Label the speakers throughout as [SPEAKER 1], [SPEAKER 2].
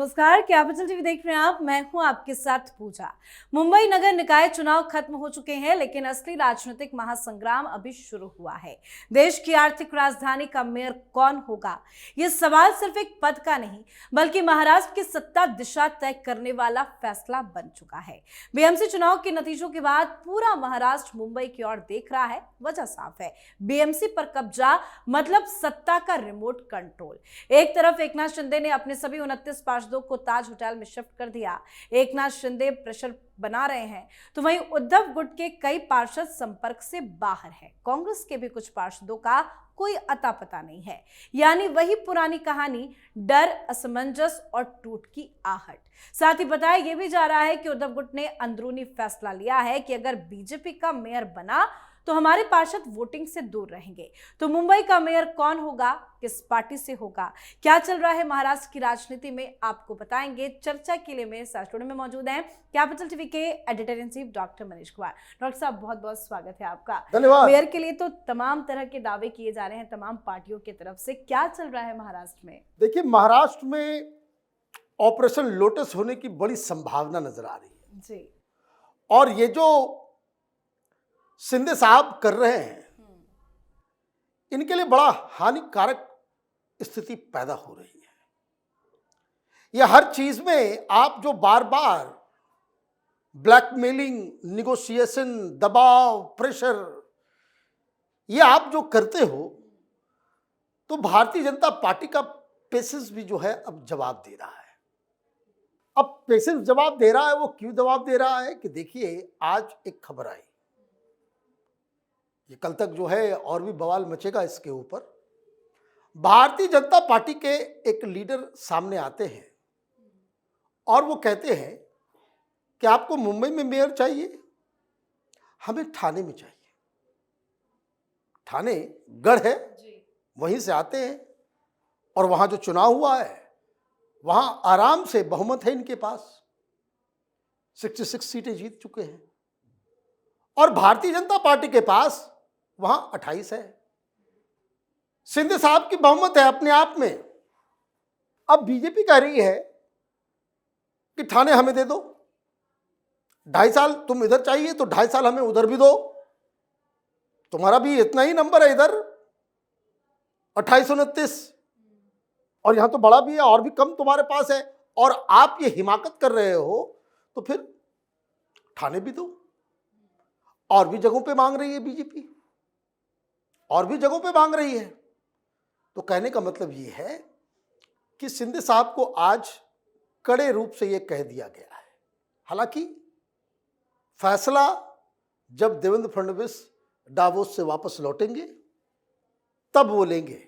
[SPEAKER 1] नमस्कार, capital TV देख रहे हैं आप। मैं हूं आपके साथ पूजा। मुंबई नगर निकाय चुनाव खत्म हो चुके हैं, लेकिन असली राजनीतिक महासंग्राम अभी शुरू हुआ है। देश की आर्थिक राजधानी का मेयर कौन होगा, यह सवाल सिर्फ एक पद का नहीं बल्कि महाराष्ट्र की सत्ता दिशा तय करने वाला फैसला बन चुका है। बीएमसी चुनाव के नतीजों के बाद पूरा महाराष्ट्र मुंबई की ओर देख रहा है। वजह साफ है, बीएमसी पर कब्जा मतलब सत्ता का रिमोट कंट्रोल। एक तरफ एकनाथ शिंदे ने अपने सभी 29 पार्षदों को ताज होटल में शिफ्ट कर दिया। एकनाथ शिंदे प्रेशर बना रहे हैं, तो वहीं उद्धव गुट के कई पार्षद संपर्क से बाहर हैं। कांग्रेस के भी कुछ पार्षदों का कोई अता पता नहीं है। यानी वही पुरानी कहानी, डर, असमंजस और टूट की आहट। साथ ही बताया यह भी जा रहा है कि उद्धव गुट ने अंदरूनी फैसला लिया है कि अगर बीजेपी का मेयर बना तो हमारे पार्षद वोटिंग से दूर रहेंगे। तो मुंबई का मेयर कौन होगा, किस पार्टी से होगा, क्या चल रहा है महाराष्ट्र की राजनीति में, आपको बताएंगे। चर्चा के लिए मेरे साथ स्टूडियो में मौजूद हैं कैपिटल टीवी के editor in chief doctor Manish Kumar. Doctor साहब, बहुत बहुत स्वागत है आपका।
[SPEAKER 2] धन्यवाद।
[SPEAKER 1] मेयर के लिए तो तमाम तरह के दावे किए जा रहे हैं तमाम पार्टियों की तरफ से, क्या चल रहा है महाराष्ट्र में?
[SPEAKER 2] देखिए, महाराष्ट्र में ऑपरेशन लोटस होने की बड़ी संभावना नजर आ रही है
[SPEAKER 1] जी।
[SPEAKER 2] और ये जो शिंदे साहब कर रहे हैं, इनके लिए बड़ा हानिकारक स्थिति पैदा हो रही है। यह हर चीज में आप जो बार बार ब्लैकमेलिंग, निगोशिएशन, दबाव, प्रेशर, ये आप जो करते हो, तो भारतीय जनता पार्टी का पेशेंस भी जो है अब जवाब दे रहा है। अब पेशेंस जवाब दे रहा है, वो क्यों जवाब दे रहा है कि देखिए, आज एक खबर आई, ये कल तक जो है और भी बवाल मचेगा इसके ऊपर। भारतीय जनता पार्टी के एक लीडर सामने आते हैं और वो कहते हैं कि आपको मुंबई में मेयर चाहिए, हमें ठाणे में चाहिए। ठाणे गढ़ है, वहीं से आते हैं और वहां जो चुनाव हुआ है वहां आराम से बहुमत है इनके पास, 66 सीटें जीत चुके हैं और भारतीय जनता पार्टी के पास वहां 28 है। शिंदे साहब की बहुमत है अपने आप में। अब बीजेपी कह रही है कि ठाणे हमें दे दो, 2.5 साल तुम इधर चाहिए तो 2.5 साल हमें उधर भी दो, तुम्हारा भी इतना ही नंबर है इधर 2829, और यहां तो बड़ा भी है और भी कम तुम्हारे पास है, और आप ये हिमाकत कर रहे हो तो फिर ठाणे भी दो। और भी जगहों पे मांग रही है बीजेपी, और भी जगहों पे मांग रही है। तो कहने का मतलब ये है कि शिंदे साहब को आज कड़े रूप से ये कह दिया गया है। हालांकि फैसला जब देवेंद्र फडणवीस डावोस से वापस लौटेंगे तब वो लेंगे।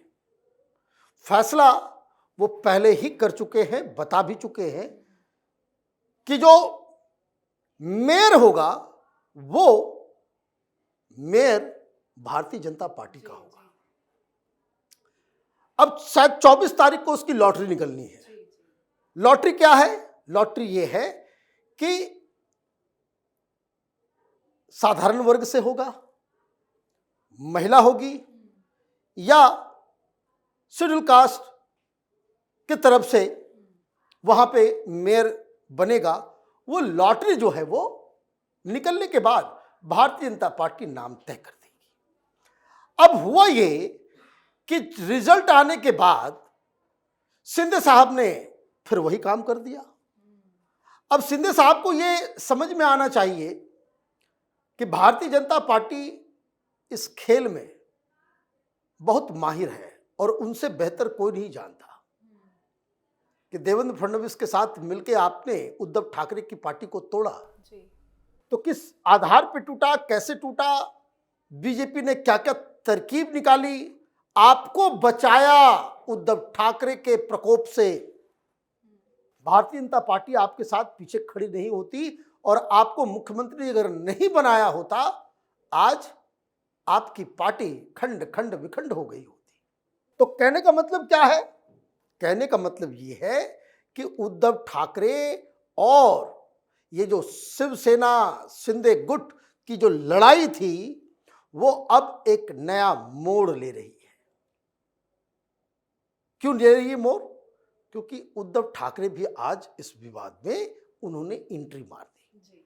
[SPEAKER 2] फैसला वो पहले ही कर चुके हैं, बता भी चुके हैं कि जो मेयर होगा वो मेयर भारतीय जनता पार्टी का होगा। अब शायद 24 तारीख को उसकी लॉटरी निकलनी है। लॉटरी क्या है? लॉटरी ये है कि साधारण वर्ग से होगा, महिला होगी, या शेड्यूल कास्ट की तरफ से वहां पे मेयर बनेगा। वो लॉटरी जो है वो निकलने के बाद भारतीय जनता पार्टी नाम तय कर देगी। अब हुआ ये कि रिजल्ट आने के बाद शिंदे साहब ने फिर वही काम कर दिया। अब शिंदे साहब को ये समझ में आना चाहिए कि भारतीय जनता पार्टी इस खेल में बहुत माहिर है और उनसे बेहतर कोई नहीं जानता कि देवेंद्र फडणवीस के साथ मिलकर आपने उद्धव ठाकरे की पार्टी को तोड़ा तो किस आधार पर टूटा, कैसे टूटा, बीजेपी ने क्या क्या तरकीब निकाली, आपको बचाया उद्धव ठाकरे के प्रकोप से। भारतीय जनता पार्टी आपके साथ पीछे खड़ी नहीं होती और आपको मुख्यमंत्री अगर नहीं बनाया होता, आज आपकी पार्टी खंड खंड विखंड हो गई होती। तो कहने का मतलब क्या है? कहने का मतलब ये है कि उद्धव ठाकरे और ये जो शिवसेना शिंदे गुट की जो लड़ाई थी वो अब एक नया मोड़ ले रही है। क्यों ले रही है मोड़? क्योंकि उद्धव ठाकरे भी आज इस विवाद में उन्होंने एंट्री मार दी।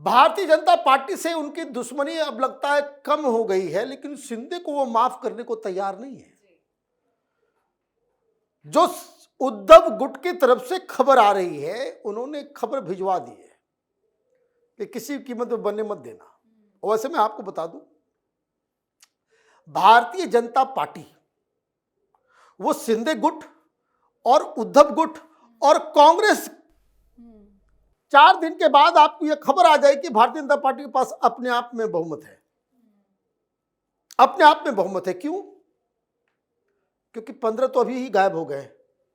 [SPEAKER 2] भारतीय जनता पार्टी से उनकी दुश्मनी अब लगता है कम हो गई है, लेकिन शिंदे को वो माफ करने को तैयार नहीं है। जो उद्धव गुट की तरफ से खबर आ रही है, उन्होंने खबर भिजवा दी है कि किसी कीमत में बनने मत देना। और वैसे मैं आपको बता दूं, भारतीय जनता पार्टी वो शिंदे गुट और उद्धव गुट और कांग्रेस, 4 दिन के बाद आपको यह खबर आ जाए कि भारतीय जनता पार्टी के पास अपने आप में बहुमत है। अपने आप में बहुमत है। क्यों? क्योंकि 15 तो अभी ही गायब हो गए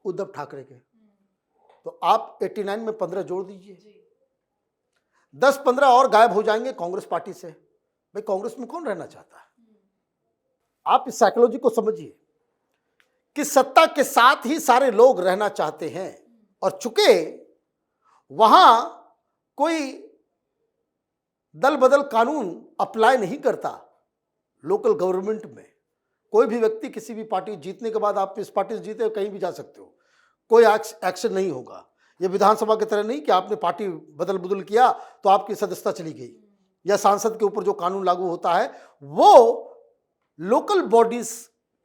[SPEAKER 2] उद्धव ठाकरे के, तो आप 89 में 15 जोड़ दीजिए, 10-15 और गायब हो जाएंगे कांग्रेस पार्टी से। भाई कांग्रेस में कौन रहना चाहता है? आप इस साइकोलॉजी को समझिए कि सत्ता के साथ ही सारे लोग रहना चाहते हैं, और चूंकि वहां कोई दल बदल कानून अप्लाई नहीं करता, लोकल गवर्नमेंट में कोई भी व्यक्ति किसी भी पार्टी जीतने के बाद, आप इस पार्टी से जीते कहीं भी जा सकते हो, कोई एक्शन नहीं होगा। ये विधानसभा की तरह नहीं कि आपने पार्टी बदल किया तो आपकी सदस्यता चली गई, या सांसद के ऊपर जो कानून लागू होता है वो लोकल बॉडीज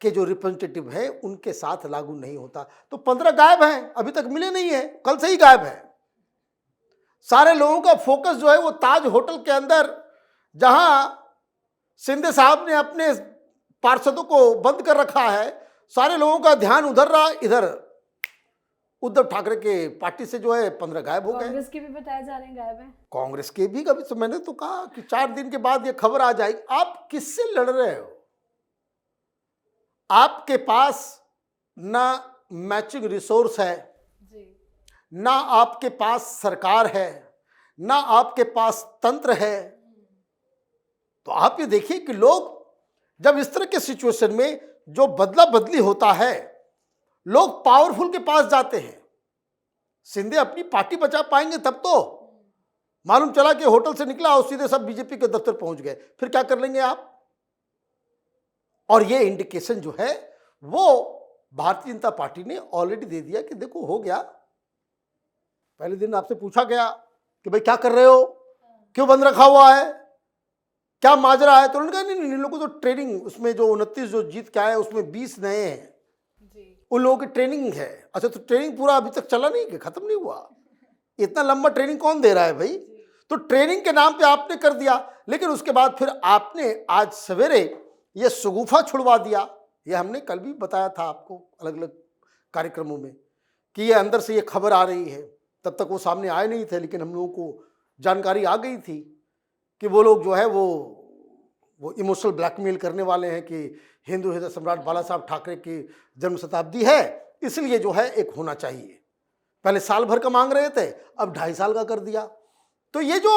[SPEAKER 2] के जो रिप्रेजेंटेटिव हैं उनके साथ लागू नहीं होता। तो 15 गायब हैं, अभी तक मिले नहीं है, कल से ही गायब है। सारे लोगों का फोकस जो है वो ताज होटल के अंदर, जहां शिंदे साहब ने अपने पार्षदों को बंद कर रखा है, सारे लोगों का ध्यान उधर रहा, इधर उद्धव ठाकरे के पार्टी से जो है 15 गायब हो गए।
[SPEAKER 1] कांग्रेस के भी बताए जा रहे हैं गायब हैं।
[SPEAKER 2] कांग्रेस के भी कभी, तो मैंने तो कहा कि 4 दिन के बाद ये खबर आ जाएगी। आप किससे लड़ रहे हो? आपके पास ना मैचिंग रिसोर्स है, ना आपके पास सरकार है, ना आपके पास तंत्र है। तो आप ये देखिए कि लोग जब इस तरह के सिचुएशन में जो बदला बदली होता है, लोग पावरफुल के पास जाते हैं। शिंदे अपनी पार्टी बचा पाएंगे तब तो। मालूम चला कि होटल से निकला और सीधे सब बीजेपी के दफ्तर पहुंच गए, फिर क्या कर लेंगे आप? और ये इंडिकेशन जो है वो भारतीय जनता पार्टी ने ऑलरेडी दे दिया कि देखो हो गया। पहले दिन आपसे पूछा गया कि भाई क्या कर रहे हो, क्यों बंद रखा हुआ है, क्या माजरा है? तो उन्होंने कहा नहीं, इन लोगों को तो ट्रेनिंग, उसमें जो 29 जो जीत के आए उसमें 20 नए हैं, उन लोगों की ट्रेनिंग है। अच्छा, तो ट्रेनिंग पूरा अभी तक चला नहीं, खत्म नहीं हुआ? इतना लंबा ट्रेनिंग कौन दे रहा है भाई? तो ट्रेनिंग के नाम पे आपने कर दिया, लेकिन उसके बाद फिर आपने आज सवेरे ये शगुफा छुड़वा दिया। ये हमने कल भी बताया था आपको अलग अलग कार्यक्रमों में कि ये अंदर से ये खबर आ रही है। तब तक वो सामने आए नहीं थे, लेकिन हम लोगों को जानकारी आ गई थी कि वो लोग जो है वो इमोशनल ब्लैकमेल करने वाले हैं कि हिंदू हृदय सम्राट बाला साहब ठाकरे की जन्म शताब्दी है, इसलिए जो है एक होना चाहिए। पहले साल भर का मांग रहे थे, अब 2.5 साल का कर दिया। तो ये जो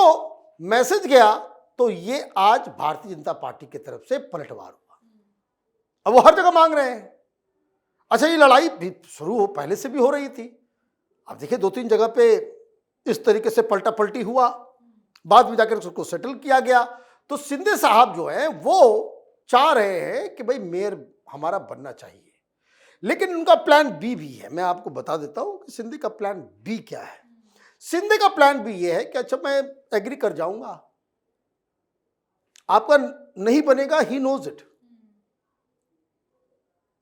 [SPEAKER 2] मैसेज गया, तो ये आज भारतीय जनता पार्टी की तरफ से पलटवार हुआ। अब वो हर जगह मांग रहे हैं। अच्छा, ये लड़ाई भी शुरू हो पहले से भी हो रही थी। अब देखिए 2-3 जगह पे इस तरीके से पलटा पलटी हुआ, बाद में जाकर उसको सेटल किया गया। तो शिंदे साहब जो है वो चाह रहे हैं कि भाई मेयर हमारा बनना चाहिए, लेकिन उनका प्लान बी भी है। मैं आपको बता देता हूं कि शिंदे का प्लान बी क्या है। शिंदे का प्लान बी ये है कि अच्छा मैं एग्री कर जाऊंगा, आपका नहीं बनेगा, ही नोज इट,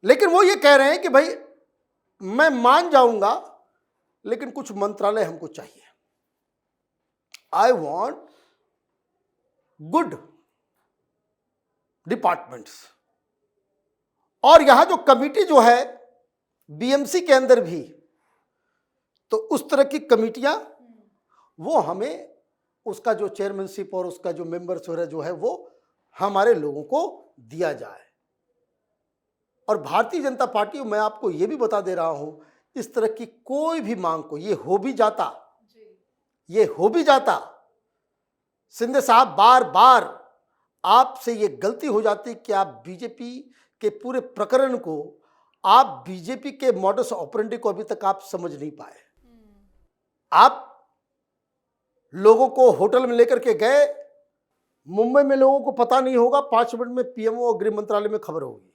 [SPEAKER 2] लेकिन वो ये कह रहे हैं कि भाई मैं मान जाऊंगा, लेकिन कुछ मंत्रालय हमको चाहिए। I want good departments. और यहां जो कमिटी जो है बीएमसी के अंदर भी, तो उस तरह की कमिटियां वो हमें, उसका जो चेयरमैनशिप और उसका जो मेंबर्स जो है वो हमारे लोगों को दिया जाए। और भारतीय जनता पार्टी, मैं आपको ये भी बता दे रहा हूं, इस तरह की कोई भी मांग को ये हो भी जाता, शिंदे साहब बार बार आपसे ये गलती हो जाती कि आप बीजेपी के पूरे प्रकरण को, आप बीजेपी के मॉडस ऑपरेंडी को अभी तक आप समझ नहीं पाए। आप लोगों को होटल में लेकर के गए, मुंबई में लोगों को पता नहीं होगा, 5 मिनट में पीएमओ और गृह मंत्रालय में खबर होगी।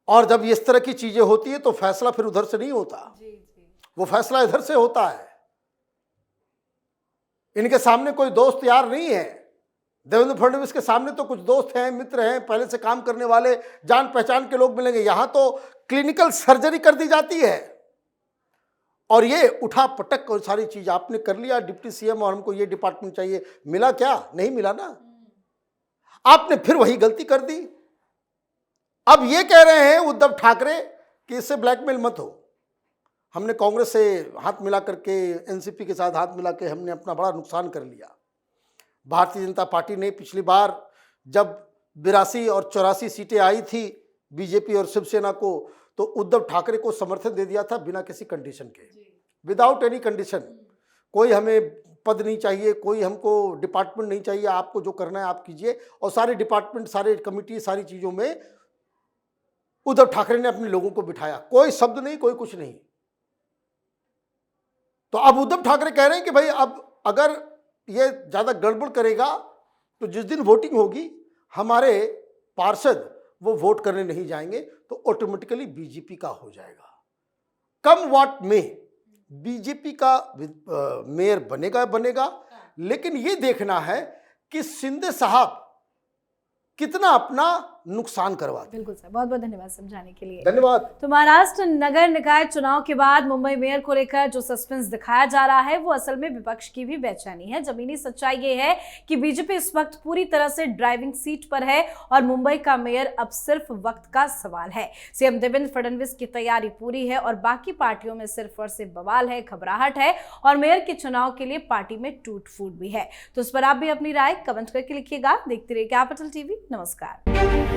[SPEAKER 2] और जब इस तरह की चीजें होती है तो फैसला फिर उधर से नहीं होता, वो फैसला इधर से होता है। इनके सामने कोई दोस्त यार नहीं है। देवेंद्र फडणवीस के सामने तो कुछ दोस्त हैं, मित्र हैं, पहले से काम करने वाले, जान पहचान के लोग मिलेंगे। यहां तो क्लिनिकल सर्जरी कर दी जाती है और ये उठा पटक और सारी चीज आपने कर लिया डिप्टी सीएम और हमको ये डिपार्टमेंट चाहिए। मिला क्या? नहीं मिला ना। आपने फिर वही गलती कर दी। अब ये कह रहे हैं उद्धव ठाकरे कि इससे ब्लैकमेल मत हो। हमने कांग्रेस से हाथ मिला करके, एनसीपी के साथ हाथ मिला के हमने अपना बड़ा नुकसान कर लिया। भारतीय जनता पार्टी ने पिछली बार जब 82 और 84 सीटें आई थी बीजेपी और शिवसेना को, तो उद्धव ठाकरे को समर्थन दे दिया था बिना किसी कंडीशन के, विदाउट एनी कंडीशन। कोई हमें पद नहीं चाहिए, कोई हमको डिपार्टमेंट नहीं चाहिए, आपको जो करना है आप कीजिए। और सारे डिपार्टमेंट, सारे कमिटी, सारी चीज़ों में उद्धव ठाकरे ने अपने लोगों को बिठाया। कोई शब्द नहीं, कोई कुछ नहीं। तो अब उद्धव ठाकरे कह रहे हैं कि भाई अब अगर ये ज़्यादा गड़बड़ करेगा तो जिस दिन वोटिंग होगी हमारे पार्षद वो वोट करने नहीं जाएंगे, तो ऑटोमेटिकली बीजेपी का हो जाएगा। कम व्हाट में बीजेपी का मेयर बनेगा। लेकिन ये देखना है कि शिंदे साहब कितना अपना नुकसान करवाते।
[SPEAKER 1] बिल्कुल सर, बहुत बहुत धन्यवाद समझाने के लिए।
[SPEAKER 2] धन्यवाद।
[SPEAKER 1] तो महाराष्ट्र नगर निकाय चुनाव के बाद मुंबई मेयर को लेकर जो सस्पेंस दिखाया जा रहा है वो असल में विपक्ष की भी बेचैनी है। जमीनी सच्चाई ये है कि बीजेपी इस वक्त पूरी तरह से ड्राइविंग सीट पर है और मुंबई का मेयर अब सिर्फ वक्त का सवाल है। सीएम देवेंद्र फडणवीस की तैयारी पूरी है और बाकी पार्टियों में सिर्फ और सिर्फ बवाल है, घबराहट है और मेयर के चुनाव के लिए पार्टी में टूट फूट भी है। तो इस पर आप भी अपनी राय कमेंट करके लिखिएगा। देखते रहिए कैपिटल टीवी। नमस्कार।